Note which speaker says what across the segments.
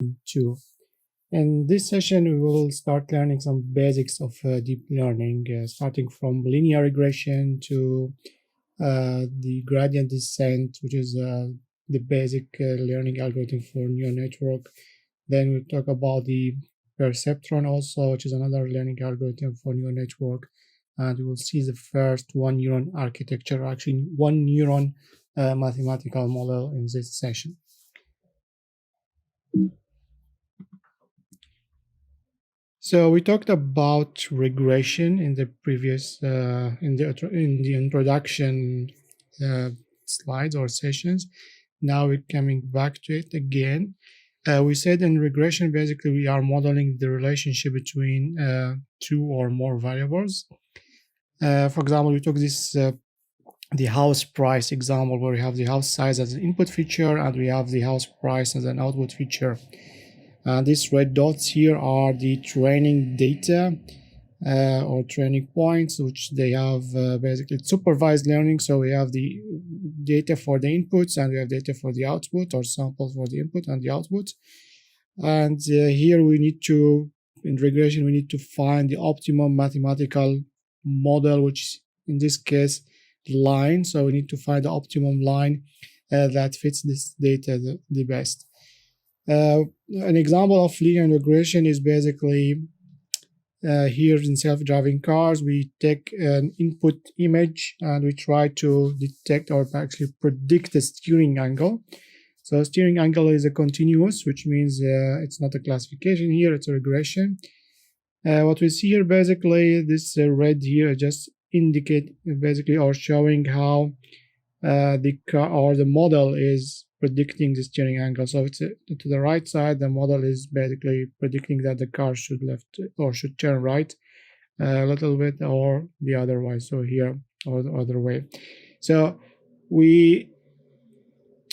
Speaker 1: 2. In this session, we will start learning some basics of deep learning, starting from linear regression to the gradient descent, which is the basic learning algorithm for neural network. Then we'll talk about the Perceptron also, which is another learning algorithm for neural network. And we will see the first one neuron architecture, actually one neuron mathematical model in this session. So we talked about regression in the previous in the introduction slides or sessions. Now we're coming back to it again. We said in regression, basically, we are modeling the relationship between two or more variables. For example, we took this the house price example, where we have the house size as an input feature and we have the house price as an output feature. These red dots here are the training data or training points, which they have basically supervised learning. So we have the data for the inputs and we have data for the output, or samples for the input and the output. And here we need to, in regression, we need to find the optimum mathematical model, which in this case, line. So we need to find the optimum line that fits this data the best. An example of linear regression is basically here in self-driving cars, we take an input image and we try to detect or actually predict the steering angle. So steering angle is a continuous, which means it's not a classification here, it's a regression. What we see here, basically, this red here just indicate basically or showing how the car or the model is predicting the steering angle. So it's to the right side, the model is basically predicting that the car should left or should turn right a little bit, or the other way. So here, or the other way. So this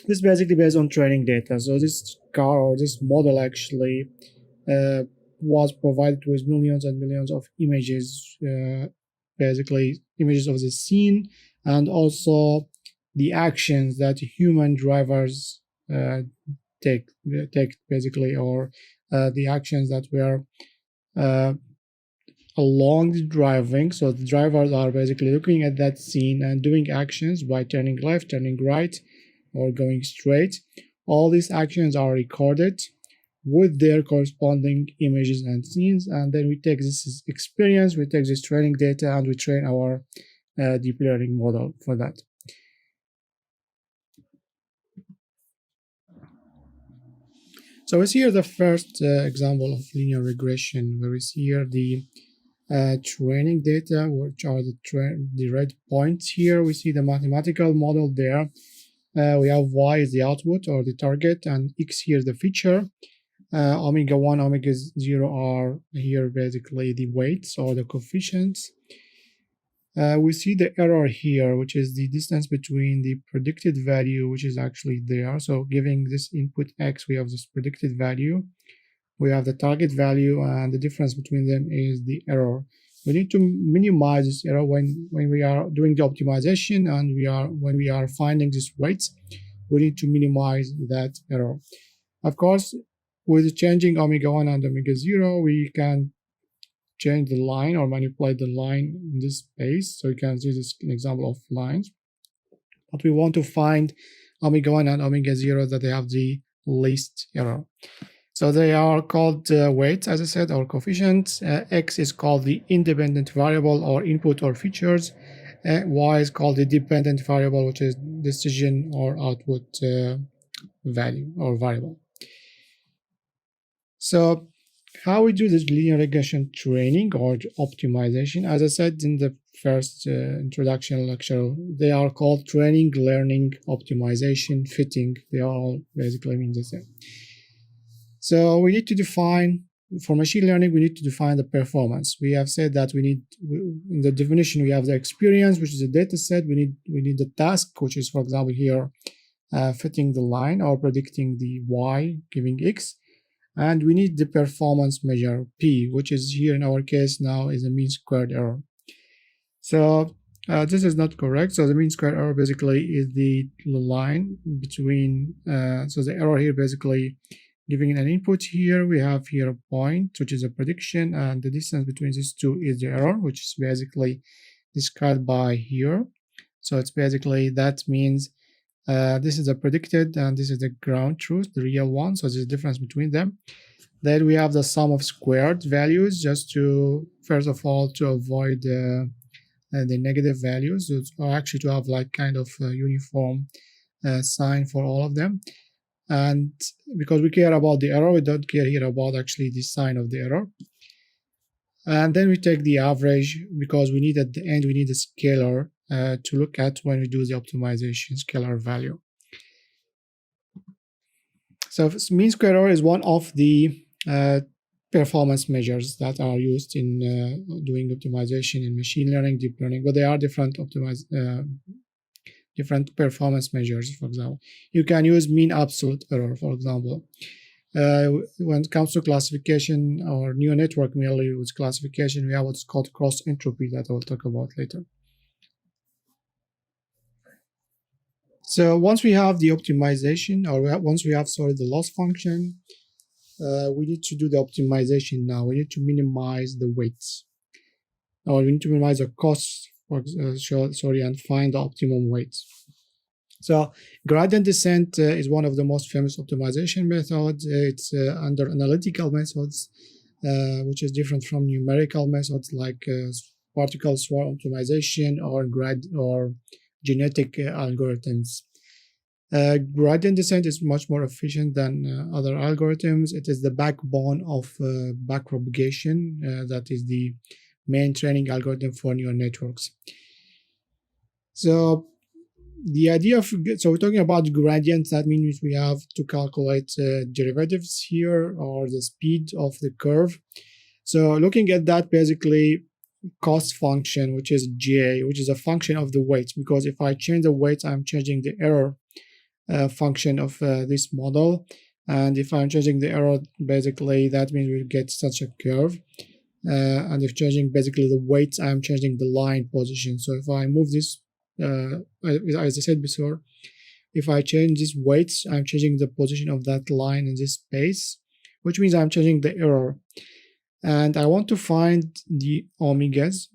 Speaker 1: is basically based on training data. So this car or this model actually was provided with millions and millions of images, basically images of the scene, and also the actions that human drivers take basically, or the actions that were along the driving. So the drivers are basically looking at that scene and doing actions by turning left, turning right, or going straight. All these actions are recorded with their corresponding images and scenes, and then we take this experience, we take this training data, and we train our deep learning model for that. So we see here the first example of linear regression, where we see here the training data, which are the red points here. We see the mathematical model there. We have y is the output or the target, and x here is the feature. Omega 1, omega 0 are here basically the weights or the coefficients. We see the error here, which is the distance between the predicted value, which is actually there. So giving this input x, we have this predicted value. We have the target value, and the difference between them is the error. We need to minimize this error when we are doing the optimization, and when we are finding these weights, we need to minimize that error. Of course, with changing omega 1 and omega 0, we can change the line or manipulate the line in this space. So you can see this an example of lines. But we want to find omega 1 and omega 0 that they have the least error. So they are called weights, as I said, or coefficients. X is called the independent variable or input or features. Y is called the dependent variable, which is decision or output value or variable. So how we do this linear regression training or optimization, as I said in the first introduction lecture, they are called training, learning, optimization, fitting. They all basically mean the same. So we need to define, for machine learning, we need to define the performance. We have said that we need, in the definition, we have the experience, which is a data set. We need the task, which is, for example, here, fitting the line or predicting the y, giving x. And we need the performance measure, P, which is here in our case now is a mean squared error. So this is not correct. So the mean squared error basically is the line between, so the error here basically giving an input here. We have here a point, which is a prediction, and the distance between these two is the error, which is basically described by here. So it's basically, that means this is the predicted and this is the ground truth, the real one. So there's a difference between them. Then we have the sum of squared values, just to, first of all, to avoid the negative values, or actually to have like kind of a uniform sign for all of them. And because we care about the error, we don't care here about actually the sign of the error. And then we take the average, because we need at the end, we need a scalar to look at when we do the optimization, scalar value. So mean square error is one of the performance measures that are used in doing optimization in machine learning, deep learning, but they are different different performance measures. For example, you can use mean absolute error, for example. When it comes to classification or neural network, merely with classification, we have what's called cross entropy that I will talk about later. So once we have the optimization, or once we have, the loss function, we need to do the optimization now. We need to minimize the weights, or we need to minimize the costs, and find the optimum weights. So gradient descent is one of the most famous optimization methods. It's under analytical methods, which is different from numerical methods like particle swarm optimization or genetic algorithms. Gradient descent is much more efficient than other algorithms. It is the backbone of backpropagation. That is the main training algorithm for neural networks. So the idea of, so we're talking about gradients, that means we have to calculate derivatives here, or the speed of the curve. So looking at that, basically cost function, which is J, which is a function of the weights, because if I change the weights, I'm changing the error function of this model. And if I'm changing the error, basically that means we'll get such a curve. And if changing basically the weights, I'm changing the line position. So if I move this, as I said before, if I change these weights, I'm changing the position of that line in this space, which means I'm changing the error. And I want to find the omegas,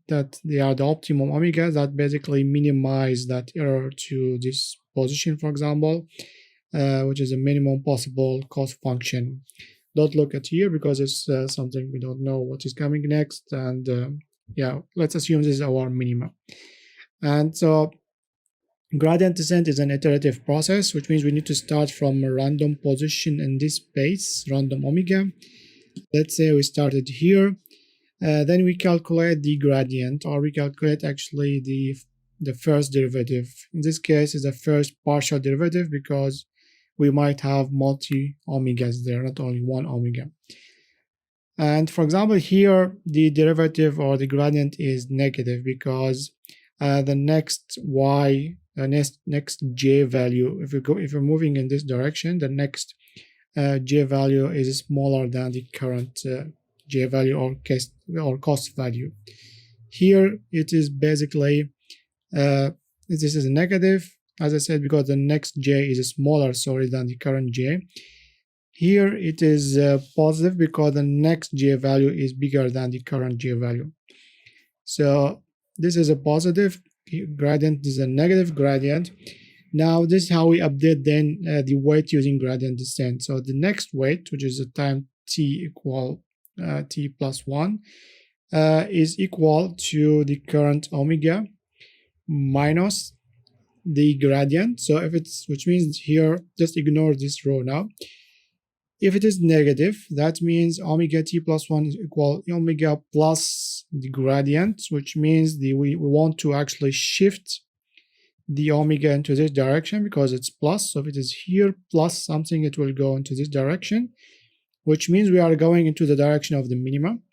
Speaker 1: that they are the optimum omegas that basically minimize that error to this position, for example, which is a minimum possible cost function. Don't look at here because it's something we don't know what is coming next. And yeah, let's assume this is our minimum. And so gradient descent is an iterative process, which means we need to start from a random position in this space, random omega. Let's say we started here. Then we calculate the gradient, or we calculate actually the first derivative. In this case, is the first partial derivative, because we might have multi omegas there, not only one omega. And for example, here the derivative or the gradient is negative, because the next y, next j value, if we're moving in this direction, the next j value is smaller than the current j value or cost value. Here it is basically this is a negative, as I said, because the next j is smaller, than the current j. Here it is positive because the next j value is bigger than the current j value. So this is a positive gradient, this is a negative gradient. Now this is how we update then the weight using gradient descent. So the next weight, which is a time t equal t plus 1, is equal to the current omega minus the gradient. So if it's, which means here, just ignore this row now. If it is negative, that means omega t plus 1 is equal omega plus the gradient, which means we want to actually shift the omega into this direction because it's plus. So if it is here plus something, it will go into this direction, which means we are going into the direction of the minimum.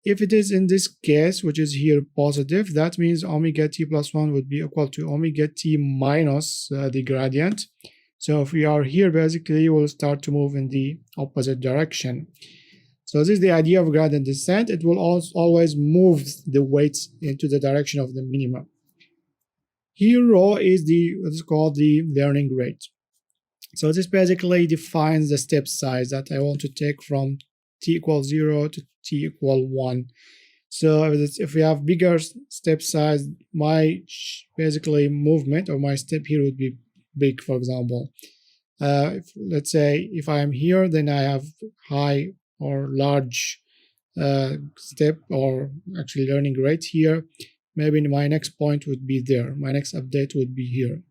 Speaker 1: If it is in this case, which is here positive, that means omega t plus 1 would be equal to omega t minus the gradient. So if we are here, basically, we'll start to move in the opposite direction. So this is the idea of gradient descent. It will always move the weights into the direction of the minimum. Here, rho is what's called the learning rate. So this basically defines the step size that I want to take from t equals 0 to t equal 1. So if we have bigger step size, my basically movement or my step here would be big, for example. Let's say if I am here, then I have high or large step or actually learning rate here. Maybe my next point would be there. My next update would be here.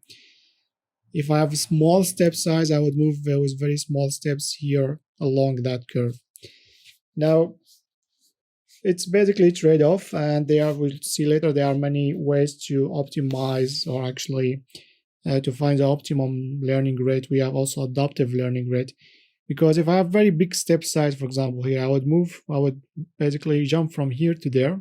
Speaker 1: If I have a small step size, I would move with very small steps here along that curve. Now, it's basically trade-off, and we'll see later, there are many ways to optimize or actually to find the optimum learning rate. We have also adaptive learning rate, because if I have very big step size, for example, here, I would basically jump from here to there,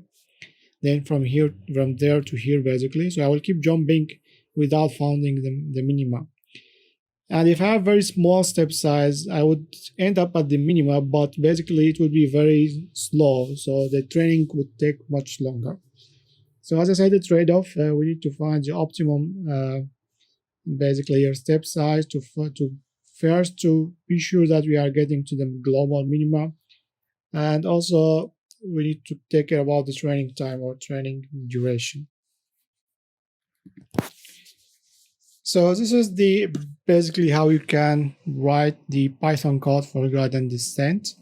Speaker 1: then from there to here, basically. So I will keep jumping without finding the minima. And if I have very small step size, I would end up at the minima, but basically it would be very slow. So the training would take much longer. So as I said, the trade-off, we need to find the optimum, basically your step size to first to be sure that we are getting to the global minima. And also we need to take care about the training time or training duration. So this is basically how you can write the Python code for gradient descent.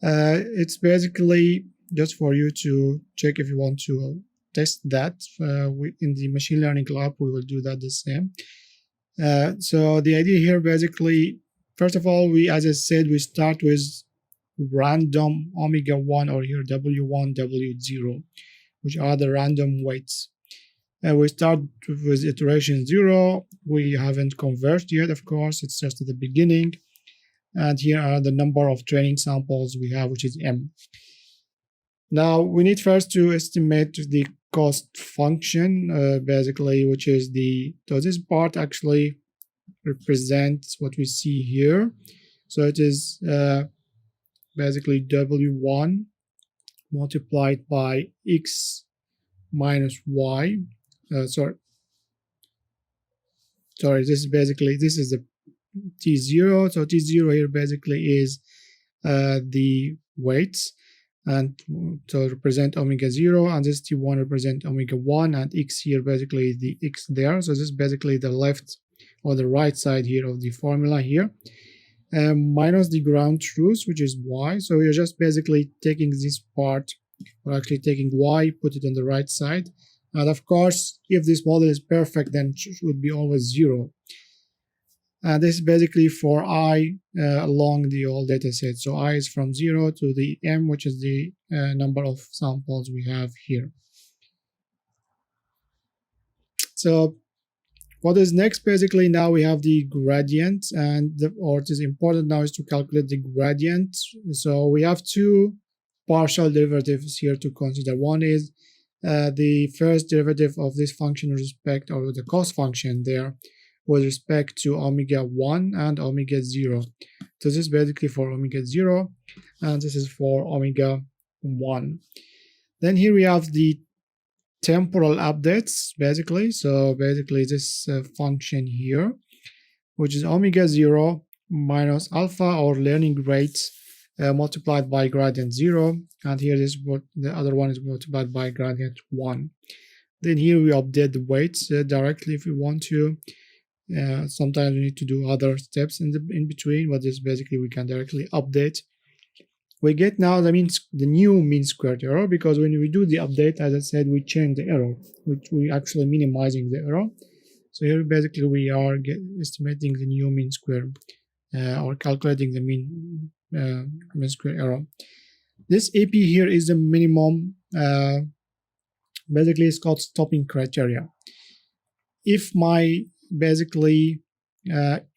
Speaker 1: It's basically just for you to check if you want to test that. In the machine learning lab, we will do that the same. So the idea here, basically, first of all, as I said, we start with random omega 1 or here W1, W0, which are the random weights. We start with iteration 0. We haven't converged yet, of course. It's just at the beginning. And here are the number of training samples we have, which is m. Now, we need first to estimate the cost function, basically, which is so this part actually represents what we see here. So it is basically W1 multiplied by x minus y. Sorry, this is the T0. So T0 here basically is the weights, and to represent omega 0, and this T1 represent omega 1, and x here basically the x there. So this is basically the left or the right side here of the formula here, minus the ground truth, which is y. So we're just basically taking this part, or actually taking y, put it on the right side. And of course, if this model is perfect, then it would be always 0. And this is basically for I along the whole data set. So I is from 0 to the m, which is the number of samples we have here. So what is next? Basically, now we have the gradient, and what is important now is to calculate the gradient. So we have two partial derivatives here to consider. One is the first derivative of this function with respect, or the cost function there, with respect to omega 1 and omega 0. So this is basically for omega 0, and this is for omega 1. Then here we have the temporal updates, basically. So basically this function here, which is omega 0 minus alpha, or learning rate, multiplied by gradient 0, and here is what the other one is multiplied by gradient 1. Then here we update the weights directly if we want to. Sometimes we need to do other steps in between, but this basically we can directly update. We get now the new mean squared error, because when we do the update, as I said, we change the error, which we actually minimizing the error. So here basically we are estimating the new mean square, or calculating the mean square error. This AP here is the minimum. Basically, it's called stopping criteria. If my basically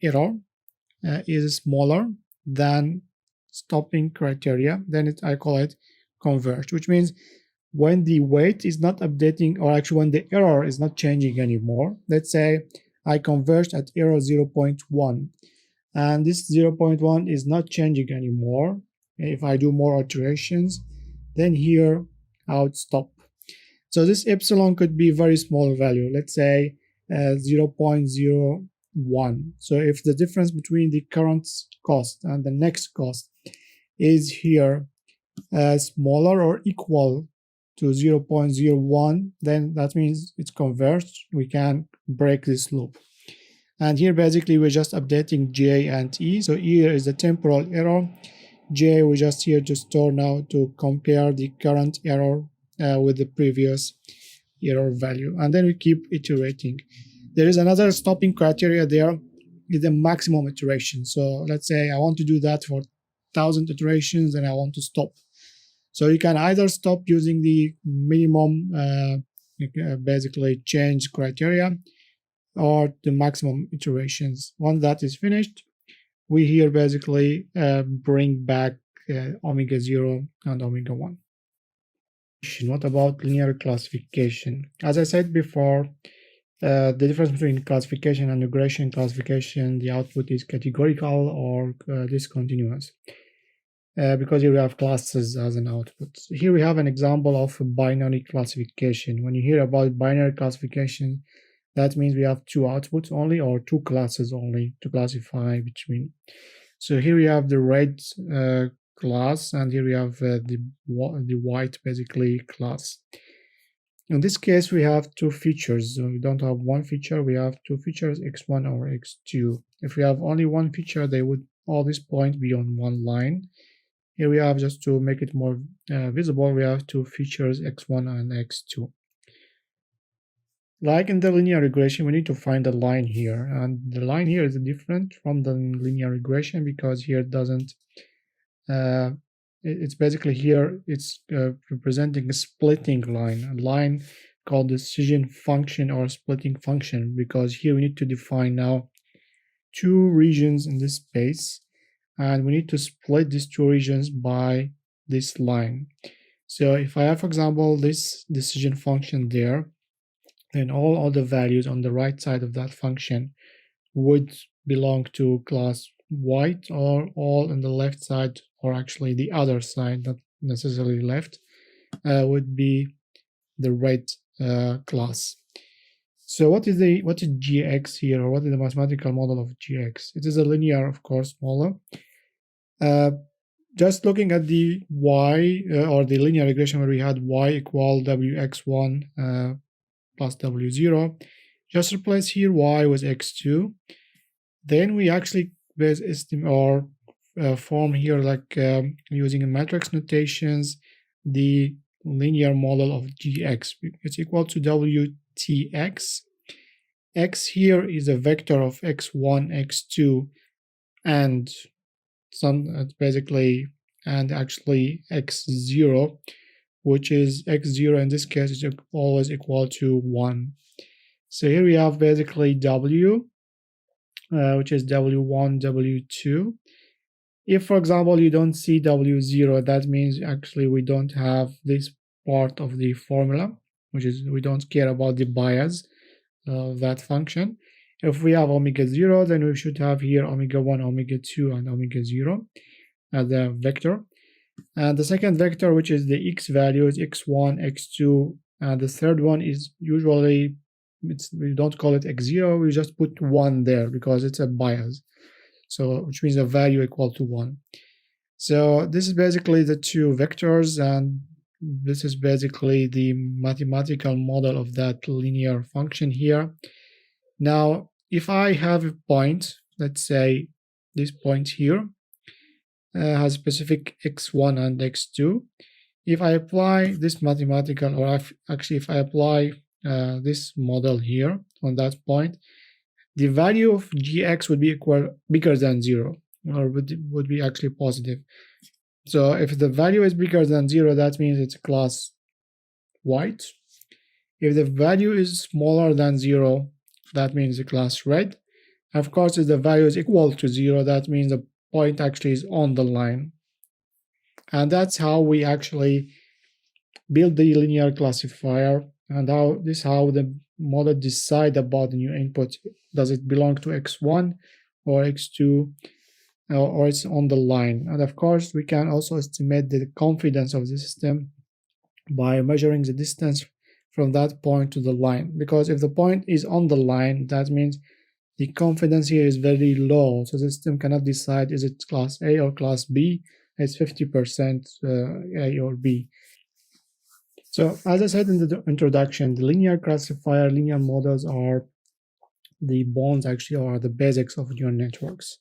Speaker 1: error is smaller than stopping criteria, then I call it converged, which means when the weight is not updating, or actually when the error is not changing anymore. Let's say I converged at error 0.1, and this 0.1 is not changing anymore. If I do more iterations, then here I would stop. So this epsilon could be a very small value. Let's say 0.0 1. So if the difference between the current cost and the next cost is here smaller or equal to 0.01, then that means it's converged. We can break this loop. And here basically we're just updating J and E. So here is the temporal error. J, we're just here to store now to compare the current error with the previous error value. And then we keep iterating. There is another stopping criteria there, is the maximum iteration. So let's say I want to do that for 1,000 iterations and I want to stop. So you can either stop using the minimum basically change criteria or the maximum iterations. Once that is finished, we here basically bring back omega 0 and omega 1. What about linear classification? As I said before, the difference between classification and regression classification, the output is categorical or discontinuous. Because here we have classes as an output. Here we have an example of a binary classification. When you hear about binary classification, that means we have two outputs only or two classes only to classify between. So here we have the red class, and here we have the white basically class. In this case, we have two features. So we don't have one feature, we have two features, x1 or x2. If we have only one feature, they would all these points be on one line. Here we have, just to make it more visible, we have two features, x1 and x2. Like in the linear regression, we need to find a line here, and the line here is different from the linear regression because here it doesn't, it's basically here, it's representing a splitting line, a line called decision function or splitting function, because here we need to define now two regions in this space, and we need to split these two regions by this line. So if I have, for example, this decision function there, then all the values on the right side of that function would belong to class white, or all on the left side, or actually the other side, not necessarily left, would be the red class. So what is GX here, or what is the mathematical model of GX? It is a linear, of course, model. Just looking at the y or the linear regression where we had y equal wx1 plus w0, just replace here y with x2. Then we actually base estimate or form here, like using matrix notations, the linear model of GX. It's equal to WTX. X here is a vector of x1, x2, and basically, and actually x0, which is x0 in this case is always equal to 1. So here we have basically w, which is w1, w2. If, for example, you don't see w0, that means actually we don't have this part of the formula, which is we don't care about the bias of that function. If we have omega 0, then we should have here omega 1, omega 2, and omega 0 as a vector. And the second vector, which is the x value, is x1, x2, and the third one is usually, we don't call it x0, we just put 1 there because it's a bias. So which means a value equal to 1. So this is basically the two vectors, and this is basically the mathematical model of that linear function here. Now, if I have a point, let's say this point here has specific x1 and x2. If I apply this mathematical, or actually if I apply this model here on that point, the value of gx would be bigger than 0, or would be actually positive. So if the value is bigger than 0, that means it's class white. If the value is smaller than 0, that means the class red. Of course, if the value is equal to 0, that means the point actually is on the line. And that's how we actually build the linear classifier, and how the model decide about the new input. Does it belong to x1 or x2, or it's on the line? And of course, we can also estimate the confidence of the system by measuring the distance from that point to the line, because if the point is on the line, that means the confidence here is very low, so the system cannot decide is it class A or class B. It's 50% A or B. So as I said in the introduction, the linear classifier, linear models are the bonds actually, are the basics of neural networks.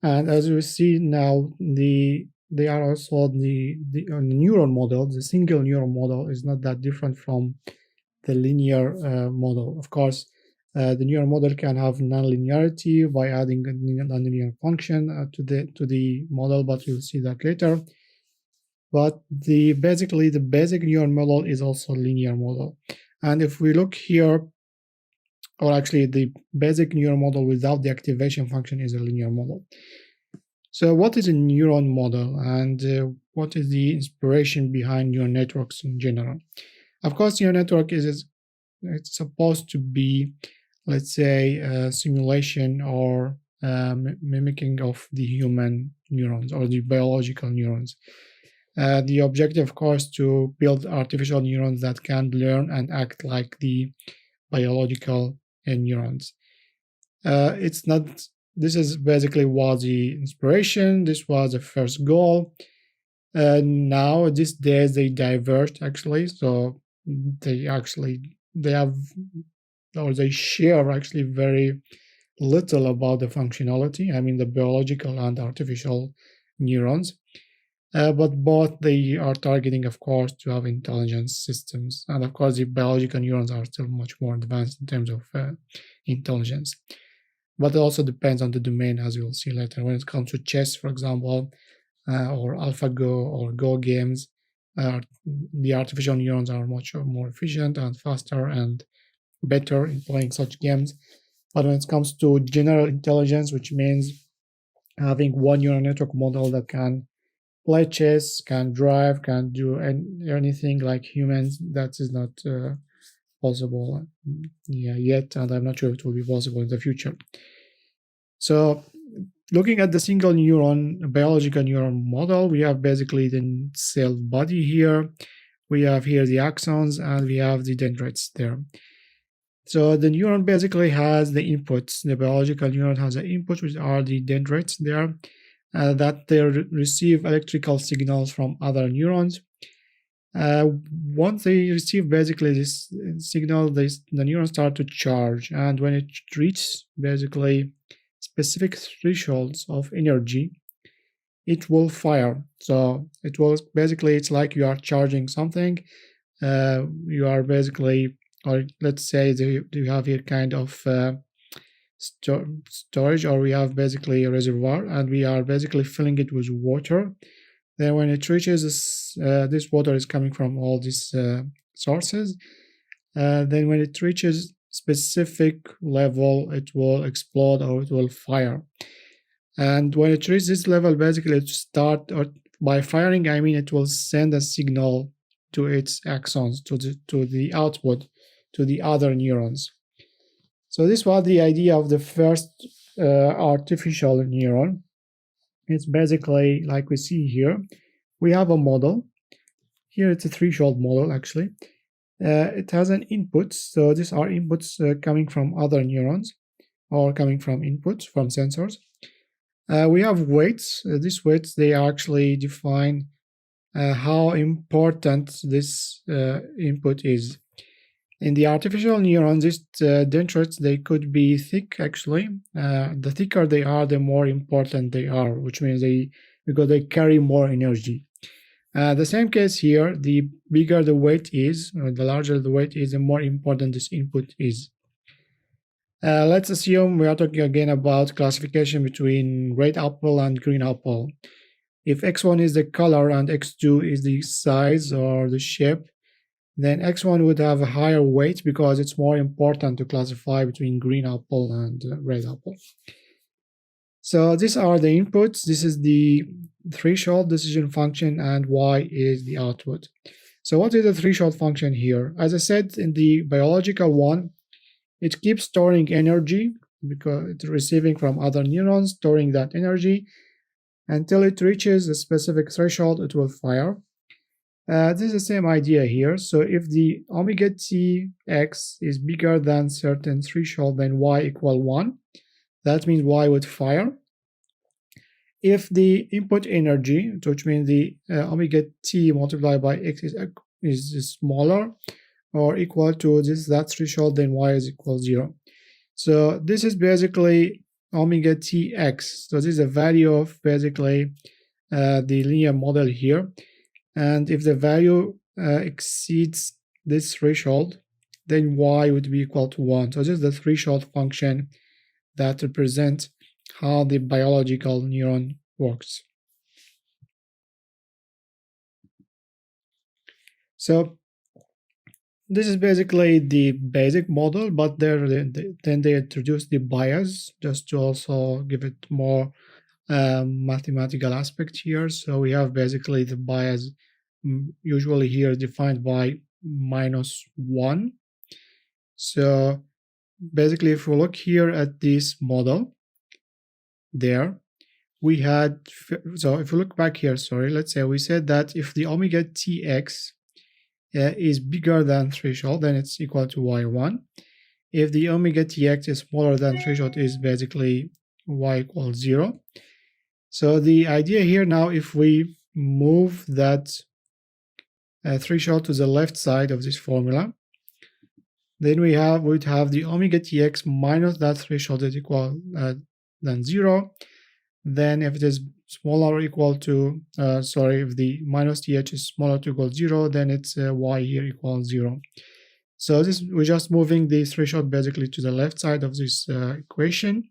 Speaker 1: And as we see now, they are also the neural model. The single neural model is not that different from the linear model. Of course, the neural model can have nonlinearity by adding a nonlinear function to the model, but we'll see that later. But basically the basic neural model is also linear model. And if we look here, or actually the basic neural model without the activation function is a linear model. So what is a neuron model, and what is the inspiration behind neural networks in general? Of course, neural network it's supposed to be, let's say, a simulation or mimicking of the human neurons or the biological neurons. The objective, of course, to build artificial neurons that can learn and act like the biological neurons. It's not. This is basically was the inspiration. This was the first goal. Now these days they diverged actually. So they have, or they share actually very little about the functionality. I mean the biological and artificial neurons. But both they are targeting, of course, to have intelligence systems. And of course, the biological neurons are still much more advanced in terms of intelligence. But it also depends on the domain, as we'll see later. When it comes to chess, for example, or AlphaGo or Go games, the artificial neurons are much more efficient and faster and better in playing such games. But when it comes to general intelligence, which means having one neural network model that can play chess, can drive, can do anything like humans, that is not possible yet, and I'm not sure it will be possible in the future. So looking at the single neuron, biological neuron model, we have basically the cell body here. We have here the axons, and we have the dendrites there. So the neuron basically has the inputs. The biological neuron has the inputs, which are the dendrites there. That they receive electrical signals from other neurons. Once they receive basically this signal, the neurons start to charge, and when it reaches basically specific thresholds of energy, it will fire. So it will basically, it's like you are charging something. You are basically, or let's say you have here kind of storage, or we have basically a reservoir, and we are basically filling it with water. Then when it reaches this water is coming from all these sources. Then when it reaches specific level, it will explode or it will fire. And when it reaches this level, basically it start, or by firing I mean it will send a signal to its axons, to the output, to the other neurons. So this was the idea of the first artificial neuron. It's basically like we see here. We have a model. Here it's a threshold model actually. It has an input. So these are inputs coming from other neurons, or coming from inputs from sensors. We have weights. These weights, they actually define how important this input is. In the artificial neurons, these dendrites, they could be thick actually. The thicker they are, the more important they are, which means because they carry more energy. The same case here, the bigger the weight is, or the larger the weight is, the more important this input is. Let's assume we are talking again about classification between red apple and green apple. If x1 is the color and x2 is the size or the shape, then x1 would have a higher weight because it's more important to classify between green apple and red apple. So these are the inputs. This is the threshold decision function, and y is the output. So what is the threshold function here? As I said, in the biological one, it keeps storing energy because it's receiving from other neurons, storing that energy until it reaches a specific threshold, it will fire. This is the same idea here. So if the omega t x is bigger than certain threshold, then y equal 1. That means y would fire. If the input energy, which means the omega t multiplied by x is smaller or equal to that threshold, then y is equal 0. So this is basically omega tx. So this is a value of basically the linear model here. And if the value exceeds this threshold, then y would be equal to 1. So this is the threshold function that represents how the biological neuron works. So this is basically the basic model, but then they introduce the bias just to also give it more mathematical aspect here. So we have basically the bias usually here defined by -1. So basically, if we look here at this model there, we had, so if we look back here, sorry, let's say we said that if the omega tx is bigger than threshold, then it's equal to y1. If the omega tx is smaller than threshold, is basically y equals 0. So the idea here now, if we move that threshold to the left side of this formula, then we'd have the omega tx minus that threshold is equal than 0. Then if it is smaller or equal to, if the minus th is smaller to equal 0, then it's y here equals 0. So this, we're just moving the threshold basically to the left side of this equation.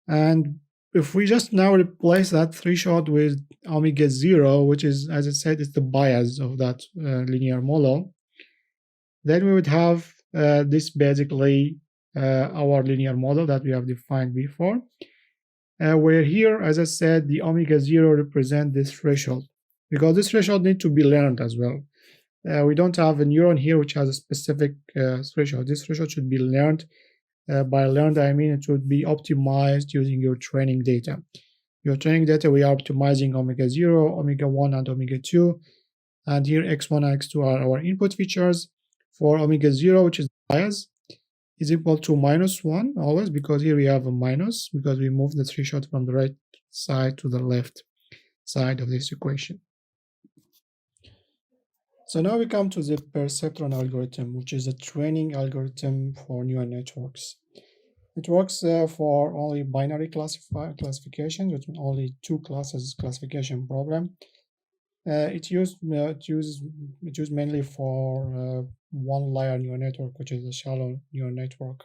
Speaker 1: And if we just now replace that threshold with omega 0, which is, as I said, it's the bias of that linear model, then we would have this basically our linear model that we have defined before, where here, as I said, the omega 0 represent this threshold, because this threshold needs to be learned as well. We don't have a neuron here which has a specific threshold. This threshold should be learned. By learned, I mean it should be optimized using your training data. Your training data, we are optimizing omega 0, omega 1, and omega 2. And here x1 and x2 are our input features. For omega 0, which is bias, is equal to -1 always, because here we have a minus, because we move the threshold from the right side to the left side of this equation. So now we come to the Perceptron algorithm, which is a training algorithm for neural networks. It works for only binary classification, which means only 2 classes classification problem. It's used mainly for one-layer neural network, which is a shallow neural network.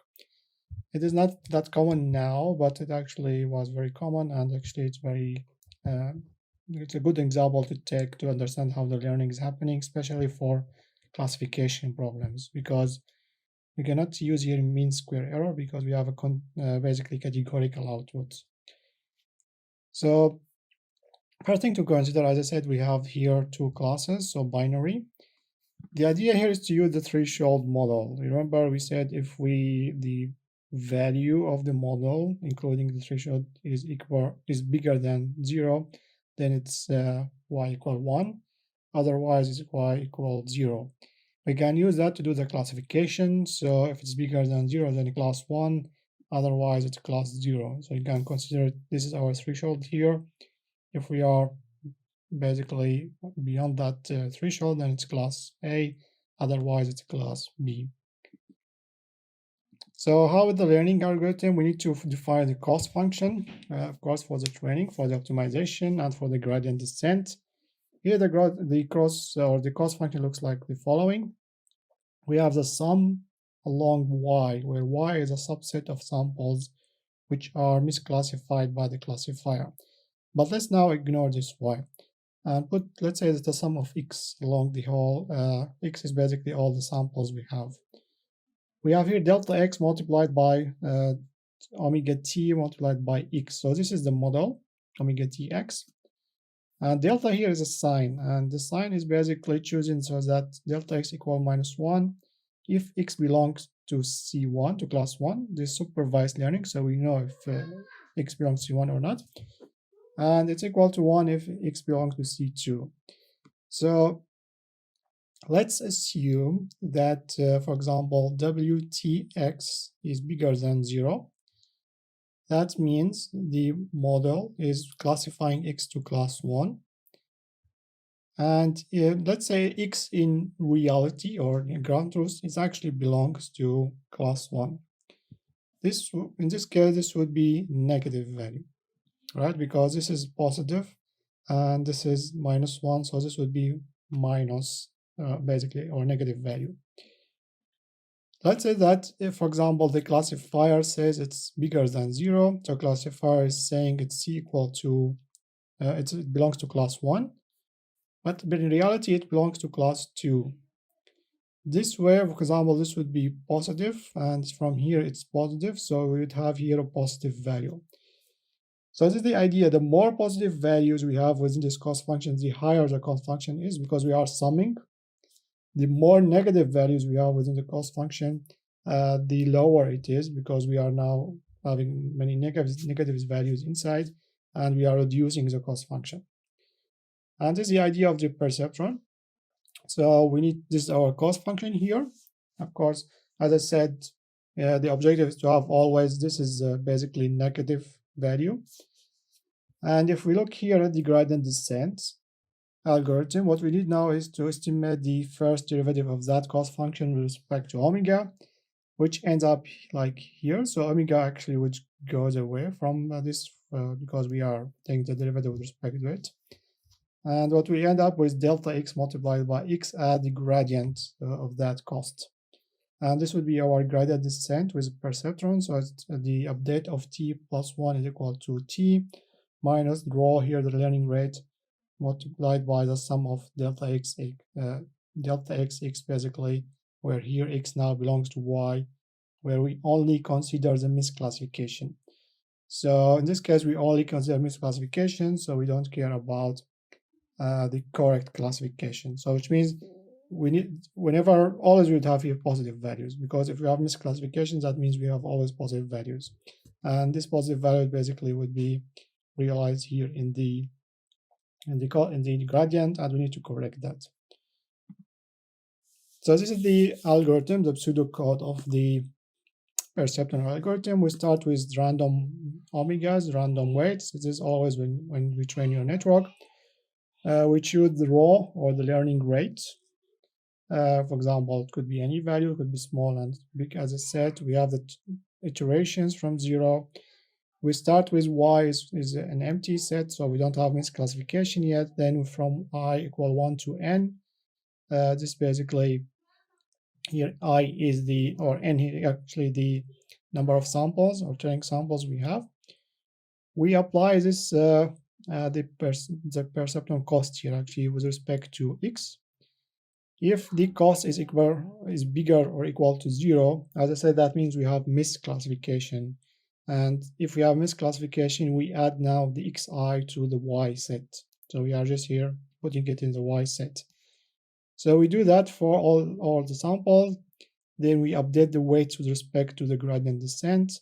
Speaker 1: It is not that common now, but it actually was very common, and actually it's very it's a good example to take to understand how the learning is happening, especially for classification problems, because we cannot use here mean square error because we have a basically categorical output. So first thing to consider, as I said, we have here 2 classes, so binary. The idea here is to use the threshold model. Remember, we said if the value of the model, including the threshold, is bigger than 0, then it's y equal 1. Otherwise, it's y equal 0. We can use that to do the classification. So if it's bigger than 0, then class 1. Otherwise, it's class 0. So you can consider this is our threshold here. If we are basically beyond that threshold, then it's class A. Otherwise, it's class B. So how with the learning algorithm, we need to define the cost function, of course, for the training, for the optimization, and for the gradient descent. Here, the cost function looks like the following. We have the sum along y, where y is a subset of samples which are misclassified by the classifier. But let's now ignore this y and let's say it's the sum of x along the whole. X is basically all the samples we have. We have here delta x multiplied by omega t multiplied by x. So this is the model, omega tx. And delta here is a sign, and the sign is basically chosen so that delta x equal -1 if x belongs to C1, to class 1. This is supervised learning, so we know if x belongs to C1 or not. And it's equal to 1 if x belongs to C2. So Let's assume that, for example, WTX is bigger than 0. That means the model is classifying X to class 1. And let's say X in reality or in ground truth, it actually belongs to class 1. In this case, this would be negative value, right? Because this is positive and this is -1, so this would be minus, basically, or negative value. Let's say that if, for example, the classifier says it's bigger than 0, so classifier is saying it's equal to, it belongs to class 1, but in reality it belongs to class 2. This way, for example, this would be positive, and from here it's positive, so we would have here a positive value. So this is the idea. The more positive values we have within this cost function, the higher the cost function is, because we are summing. The more negative values we have within the cost function, the lower it is, because we are now having many negative values inside, and we are reducing the cost function. And this is the idea of the perceptron. So we need this our cost function here. Of course, as I said, the objective is to have always this is basically negative value. And if we look here at the gradient descent algorithm, what we need now is to estimate the first derivative of that cost function with respect to omega, which ends up like here. So omega actually which goes away from this because we are taking the derivative with respect to it. And what we end up with delta x multiplied by x at the gradient of that cost. And this would be our gradient descent with perceptron. So it's the update of t plus 1 is equal to t minus draw here the learning rate multiplied by the sum of delta x basically, where here x now belongs to y, where we only consider the misclassification. So in this case, we only consider misclassification, so we don't care about the correct classification. So which means we need, whenever, always we would have here positive values, because if we have misclassifications, that means we have always positive values. And this positive value basically would be realized here in the gradient, and we need to correct that. So this is the algorithm, the pseudocode of the perceptron algorithm. We start with random omegas, random weights. This is always when we train your network. We choose the raw or the learning rate. For example, it could be any value, it could be small and big. As I said, we have the iterations from 0. We start with y is an empty set, so we don't have misclassification yet. Then from I equal 1 to n, this basically here I is the, or n here actually the number of samples or training samples we have. We apply this the perceptron cost here actually with respect to x. If the cost is bigger or equal to 0, as I said, that means we have misclassification. And if we have misclassification, we add now the xi to the y set. So we are just here putting it in the y set. So we do that for all the samples. Then we update the weights with respect to the gradient descent.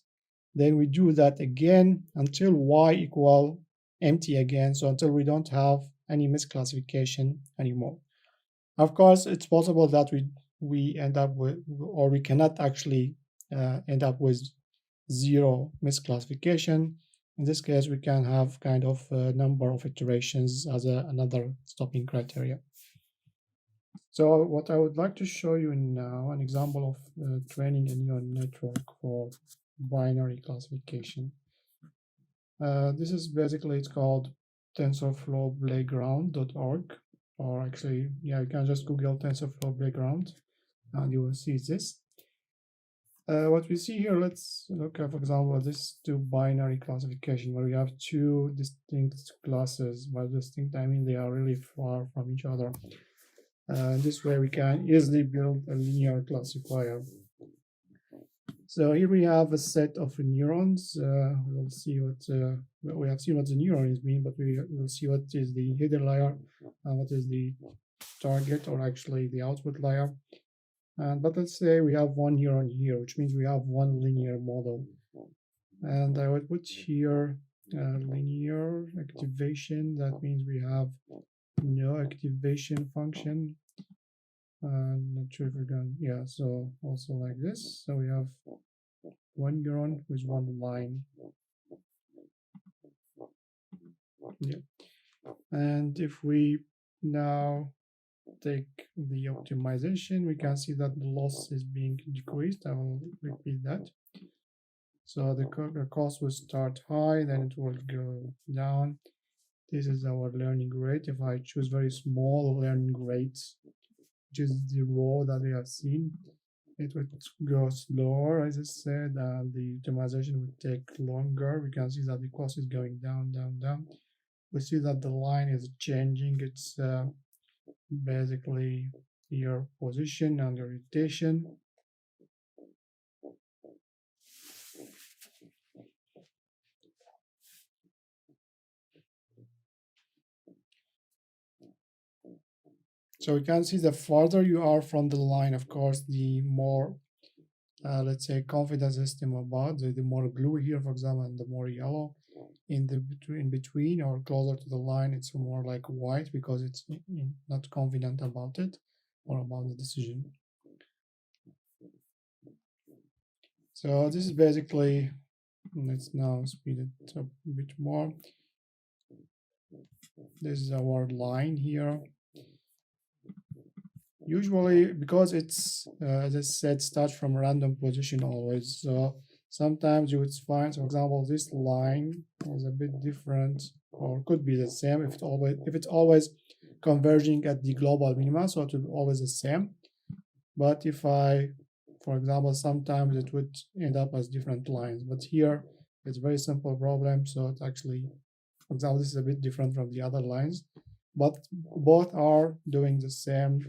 Speaker 1: Then we do that again until y equal empty again. So until we don't have any misclassification anymore. Of course, it's possible that we end up with, or we cannot actually end up with 0 misclassification. In this case, we can have kind of a number of iterations as another stopping criteria. So what I would like to show you now, an example of training a neural network for binary classification. This is basically, it's called tensorflowplayground.org, or actually, yeah, you can just Google TensorFlow Playground and you will see this. What we see here, let's look at, for example, this two binary classification where we have two distinct classes. By distinct, I mean they are really far from each other. This way we can easily build a linear classifier. So here we have a set of neurons. We'll see what, well, we have seen what the neurons mean, but we will see what is the header layer and what is the target, or actually the output layer. But let's say we have one neuron here, which means we have one linear model. And I would put here linear activation. That means we have no activation function. Not sure if we're going, yeah, so also like this. So we have one neuron with one line. Yeah. And if we now take the optimization, we can see that the loss is being decreased. I will repeat that. So the cost will start high, then it will go down. This is our learning rate. If I choose very small learning rates, which is the row that we have seen, it would go slower, as I said, and the optimization would take longer. We can see that the cost is going down, down, down. We see that the line is changing. It's basically your position and your rotation. So we can see the farther you are from the line, of course, the more, let's say, confidence system about, the more blue here, for example, and the more yellow. In between or closer to the line, it's more like white because it's not confident about it or about the decision. So this is basically, let's now speed it up a bit more. This is our line here. Usually, because it's, as I said, starts from random position always. So sometimes you would find, for example, this line is a bit different or could be the same if it's always converging at the global minima, so it will be always the same. But if I, for example, sometimes it would end up as different lines. But here it's a very simple problem. So it actually, for example, this is a bit different from the other lines, but both are doing the same,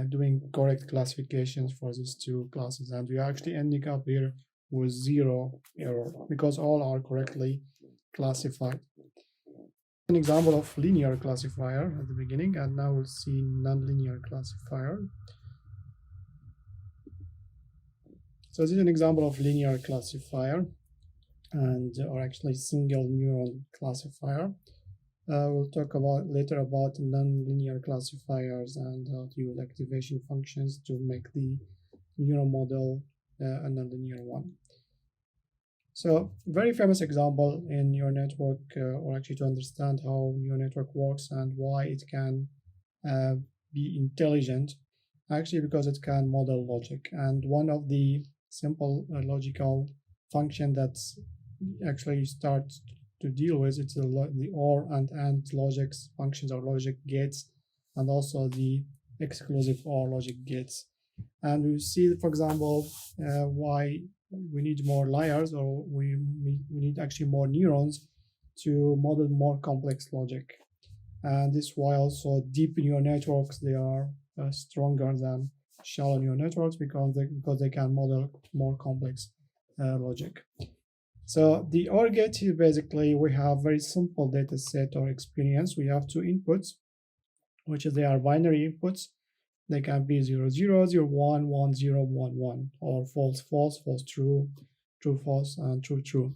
Speaker 1: doing correct classifications for these two classes. And we are actually ending up here with 0 error because all are correctly classified. An example of linear classifier at the beginning, and now we'll see nonlinear classifier. So this is an example of linear classifier, and or actually single neuron classifier. We'll talk about later about nonlinear classifiers and how to use activation functions to make the neural model a nonlinear one. So very famous example in neural network, or actually to understand how neural network works and why it can be intelligent, actually because it can model logic. And one of the simple logical function that's actually starts to deal with it's the OR and AND logics functions or logic gates, and also the exclusive OR logic gates. And we see, for example, why we need more layers, or we need actually more neurons to model more complex logic. And this is why also deep neural networks, they are stronger than shallow neural networks because they can model more complex logic. So the OR gate here, basically, we have very simple data set or experience. We have two inputs, which is they are binary inputs. They can be 0, 0, 0, 1, 1, 0, 1, 1, or false, false, false, true, true, false, and true, true.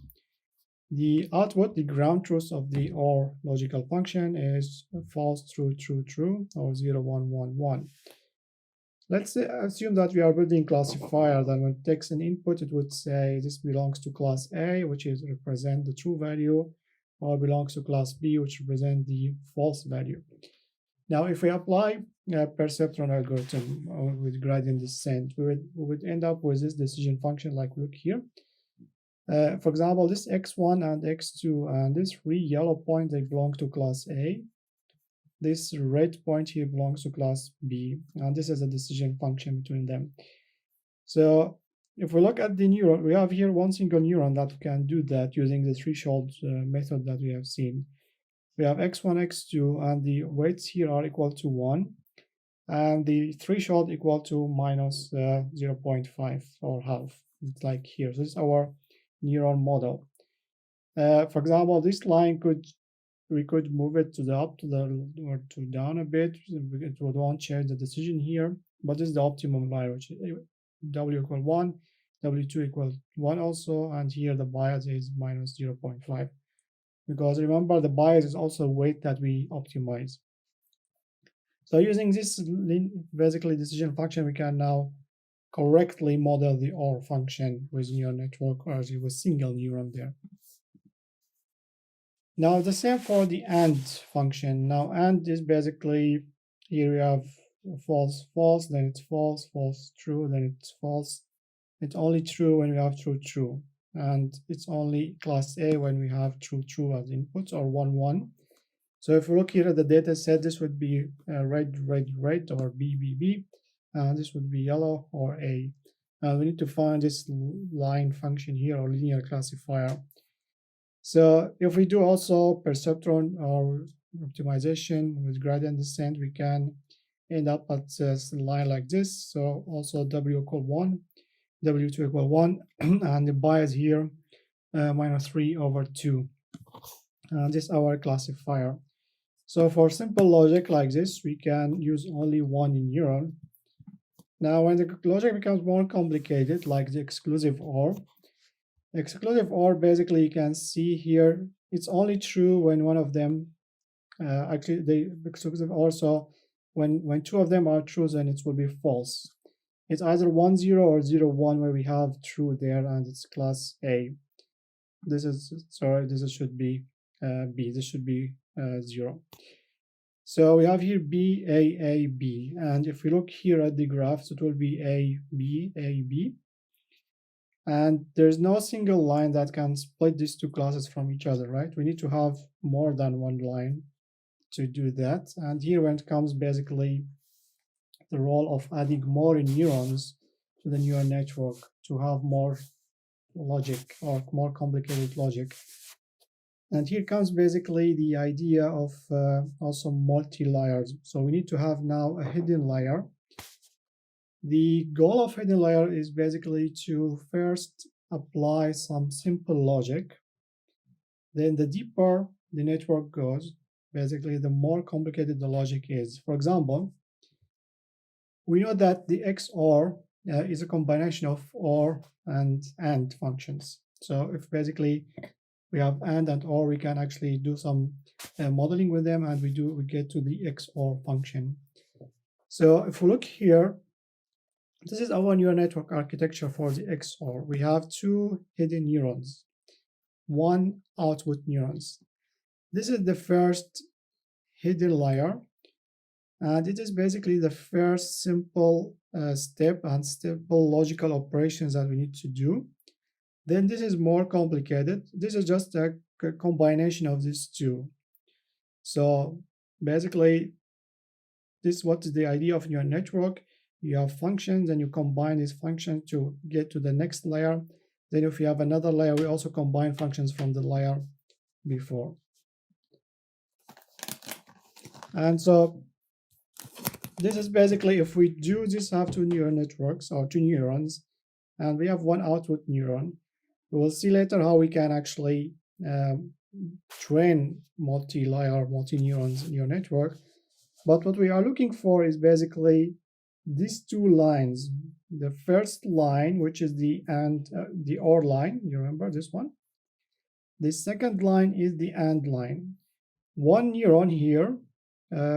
Speaker 1: The output, the ground truth of the OR logical function is false, true, true, true, or 0, 1, 1, 1. Let's assume that we are building classifier. Then when it takes an input, it would say this belongs to class A, which is represent the true value, or belongs to class B, which represent the false value. Now, if we apply a perceptron algorithm with gradient descent, we would end up with this decision function like look here. For example, this x1 and x2 and this 3 yellow point, they belong to class A. This red point here belongs to class B, and this is a decision function between them. So if we look at the neuron, we have here one single neuron that can do that using the threshold method that we have seen. We have x1, x2, and the weights here are equal to 1, and the threshold equal to minus 0.5 or half. It's like here. So this is our neuron model. For example, this line we could move it to the up to the or to down a bit. It won't change the decision here, but this is the optimum line, which is w equal 1, w2 equal 1 also, and here the bias is minus 0.5. Because remember, the bias is also weight that we optimize. So using this basically decision function, we can now correctly model the OR function with neural network or with single neuron there. Now the same for the AND function. Now AND is basically, here we have false, false, then it's false, false, true, then it's false. It's only true when we have true, true. And it's only class A when we have true, true as inputs, or 1, 1. So if we look here at the data set, this would be red, red, red, or B, B, B. This would be yellow or A. We need to find this line function here, or linear classifier. So if we do also perceptron or optimization with gradient descent, we can end up at a line like this. So also W equal 1, W2 equal 1, and the bias here -3/2. This is our classifier. So for simple logic like this, we can use only one neuron. Now, when the logic becomes more complicated, like the exclusive OR, basically you can see here, it's only true when one of them, actually the exclusive OR, so when two of them are true, then it will be false. It's either 1, 0 or 0, 1 where we have true there, and it's class A. This is, sorry, this should be B, this should be 0. So we have here B, A, B. And if we look here at the graphs, it will be A, B, A, B. And there's no single line that can split these two classes from each other, right? We need to have more than one line to do that. And here when it comes basically the role of adding more neurons to the neural network to have more logic or more complicated logic. And here comes basically the idea of also multi-layers. So we need to have now a hidden layer. The goal of hidden layer is basically to first apply some simple logic. Then the deeper the network goes, basically the more complicated the logic is. For example, we know that the XOR is a combination of OR and AND functions. So if basically we have AND and OR, we can actually do some modeling with them, and we get to the XOR function. So if we look here, this is our neural network architecture for the XOR. We have two hidden neurons, one output neurons. This is the first hidden layer, and it is basically the first simple step and simple logical operations that we need to do. Then this is more complicated. This is just a combination of these two. So basically, this is what is the idea of neural network. You have functions, and you combine these functions to get to the next layer. Then if you have another layer, we also combine functions from the layer before. And so this is basically, if we do this, have two neural networks or two neurons, and we have one output neuron. We will see later how we can actually train multi-layer, multi-neurons neural network. But what we are looking for is basically these two lines. The first line, which is the OR line, you remember this one? The second line is the AND line. One neuron here,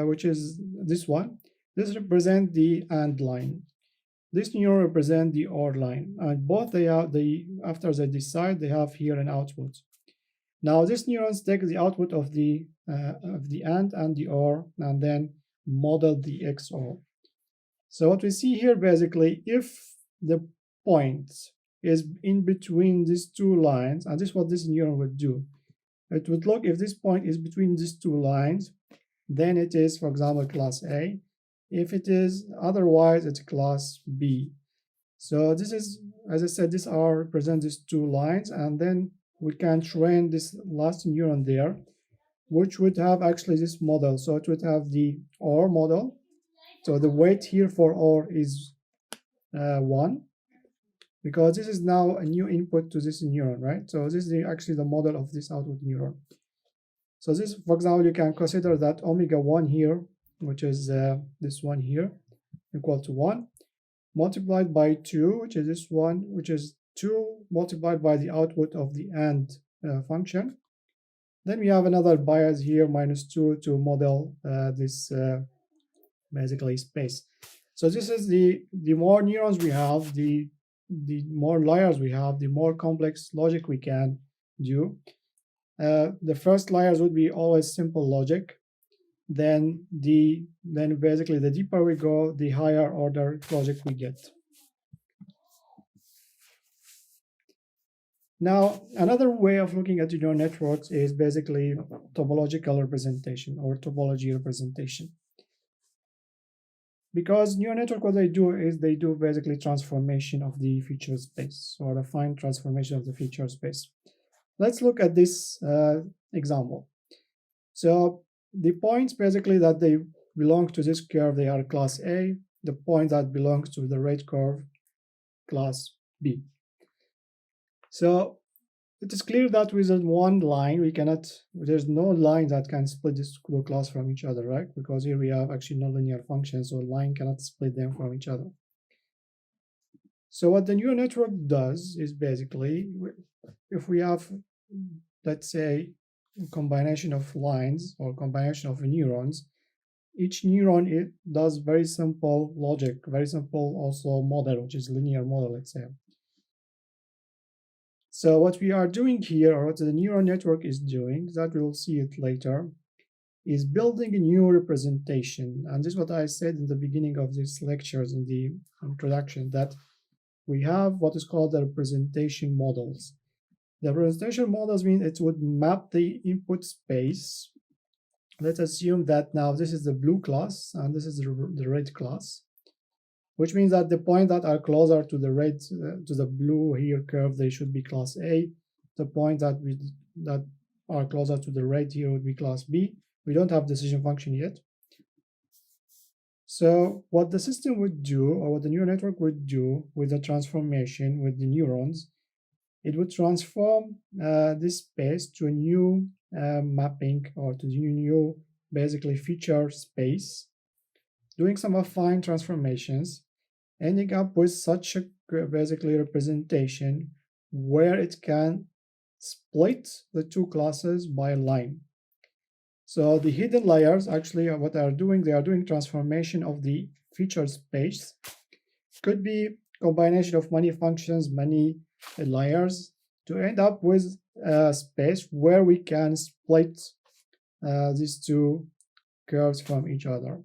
Speaker 1: which is this one, this represents the AND line. This neuron represents the OR line, and both after they decide, they have here an output. Now these neurons take the output of the AND and the OR, and then model the XOR. So what we see here basically, if the point is in between these two lines, and this is what this neuron would do. It would look, if this point is between these two lines, then it is, for example, class A. If it is otherwise, it's class B. So this is, as I said, these represent these two lines, and then we can train this last neuron there, which would have actually this model. So it would have the OR model. So the weight here for OR is 1, because this is now a new input to this neuron, right? So this is actually the model of this output neuron. So this, for example, you can consider that omega 1 here, which is this one here, equal to 1, multiplied by 2, which is this one, which is 2 multiplied by the output of the AND function. Then we have another bias here, -2, to model this basically space. So this is the more neurons we have, the more layers we have, the more complex logic we can do. The first layers would be always simple logic. Then basically the deeper we go, the higher order logic we get. Now, another way of looking at neural networks is basically topological representation or topology representation. Because neural network, what they do is they do basically transformation of the feature space, or a fine transformation of the feature space. Let's look at this example. So the points basically that they belong to this curve, they are class A. The point that belongs to the red curve, class B. So it is clear that with one line, we cannot, there's no line that can split this class from each other, right? Because here we have actually nonlinear functions, so a line cannot split them from each other. So what the neural network does is basically, if we have, let's say, a combination of lines or combination of neurons, each neuron, it does very simple logic, very simple also model, which is linear model, let's say. So what we are doing here, or what the neural network is doing, that we'll see it later, is building a new representation. And this is what I said in the beginning of these lectures in the introduction, that we have what is called the representation models. The representation models mean it would map the input space. Let's assume that now this is the blue class and this is the red class, which means that the points that are closer to the red, to the blue here curve, they should be class A. The points that are closer to the red here would be class B. We don't have decision function yet. So what the system would do, or what the neural network would do with the transformation with the neurons, it would transform this space to a new mapping, or to the new basically feature space, doing some affine transformations, ending up with such a basically representation where it can split the two classes by a line. So the hidden layers actually are what they are doing transformation of the feature space. Could be combination of many functions, many layers, to end up with a space where we can split these two curves from each other.